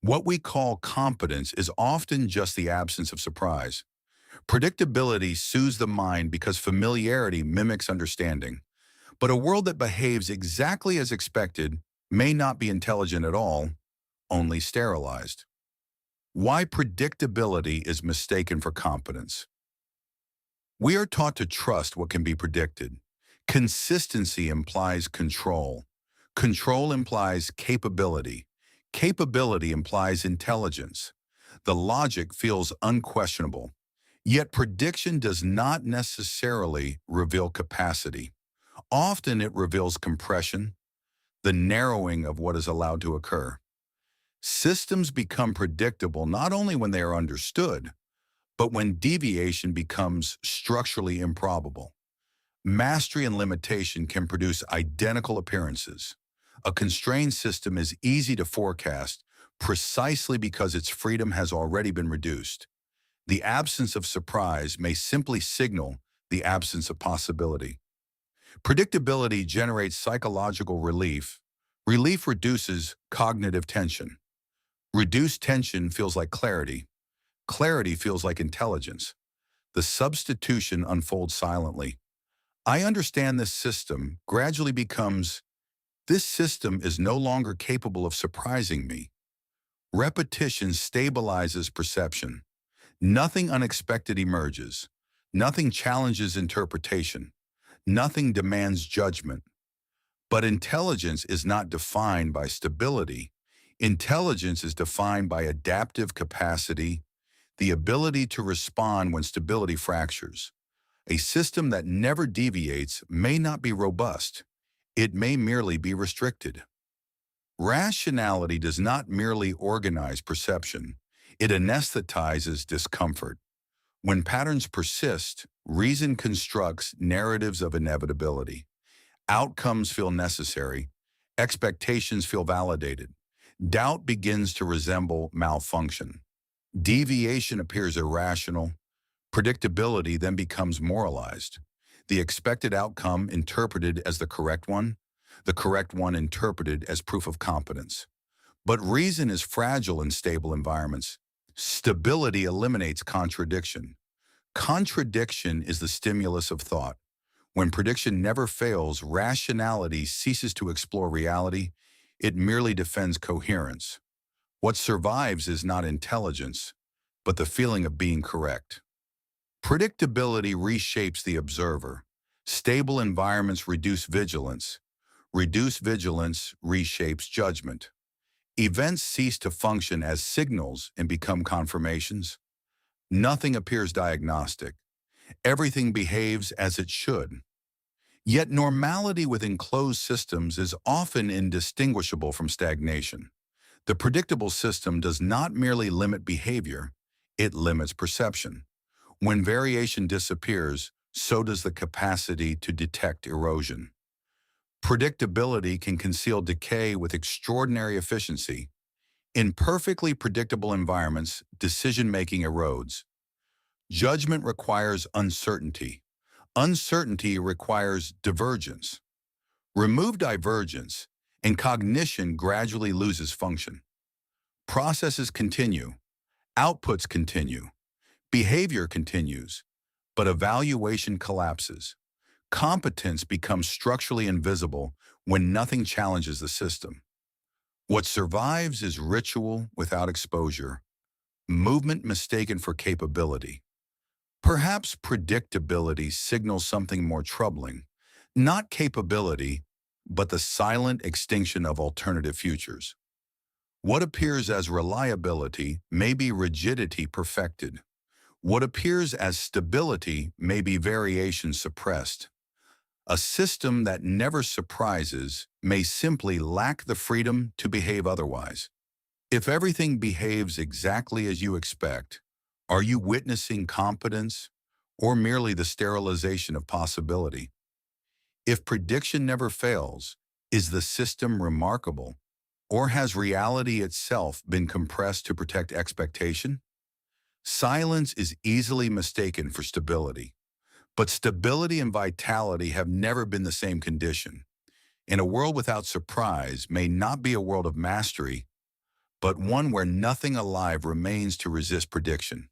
What we call competence is often just the absence of surprise. Predictability soothes the mind because familiarity mimics understanding. But a world that behaves exactly as expected may not be intelligent at all, only sterilized. Why predictability is mistaken for competence. We are taught to trust what can be predicted. Consistency implies control. Control implies capability. Capability implies intelligence. The logic feels unquestionable. Yet prediction does not necessarily reveal capacity. Often it reveals compression, the narrowing of what is allowed to occur. Systems become predictable not only when they are understood, but when deviation becomes structurally improbable. Mastery and limitation can produce identical appearances. A constrained system is easy to forecast precisely because its freedom has already been reduced. The absence of surprise may simply signal the absence of possibility. Predictability generates psychological relief. Relief reduces cognitive tension. Reduced tension feels like clarity. Clarity feels like intelligence. The substitution unfolds silently. I understand this system gradually becomes, this system is no longer capable of surprising me. Repetition stabilizes perception. Nothing unexpected emerges. Nothing challenges interpretation. Nothing demands judgment. But intelligence is not defined by stability. Intelligence is defined by adaptive capacity, the ability to respond when stability fractures. A system that never deviates may not be robust. It may merely be restricted. Rationality does not merely organize perception. It anesthetizes discomfort. When patterns persist, reason constructs narratives of inevitability. Outcomes feel necessary. Expectations feel validated. Doubt begins to resemble malfunction. Deviation appears irrational. Predictability then becomes moralized. The expected outcome interpreted as the correct one interpreted as proof of competence. But reason is fragile in stable environments. Stability eliminates contradiction. Contradiction is the stimulus of thought. When prediction never fails, rationality ceases to explore reality. It merely defends coherence. What survives is not intelligence, but the feeling of being correct. Predictability reshapes the observer. Stable environments reduce vigilance. Reduced vigilance reshapes judgment. Events cease to function as signals and become confirmations. Nothing appears diagnostic. Everything behaves as it should. Yet normality within closed systems is often indistinguishable from stagnation. The predictable system does not merely limit behavior, it limits perception. When variation disappears, so does the capacity to detect erosion. Predictability can conceal decay with extraordinary efficiency. In perfectly predictable environments, decision-making erodes. Judgment requires uncertainty. Uncertainty requires divergence. Remove divergence, and cognition gradually loses function. Processes continue. Outputs continue. Behavior continues. But evaluation collapses. Competence becomes structurally invisible when nothing challenges the system. What survives is ritual without exposure, movement mistaken for capability. Perhaps predictability signals something more troubling, not capability, but the silent extinction of alternative futures. What appears as reliability may be rigidity perfected. What appears as stability may be variation suppressed. A system that never surprises may simply lack the freedom to behave otherwise. If everything behaves exactly as you expect, are you witnessing competence or merely the sterilization of possibility? If prediction never fails, is the system remarkable, or has reality itself been compressed to protect expectation? Silence is easily mistaken for stability, but stability and vitality have never been the same condition. And a world without surprise may not be a world of mastery, but one where nothing alive remains to resist prediction.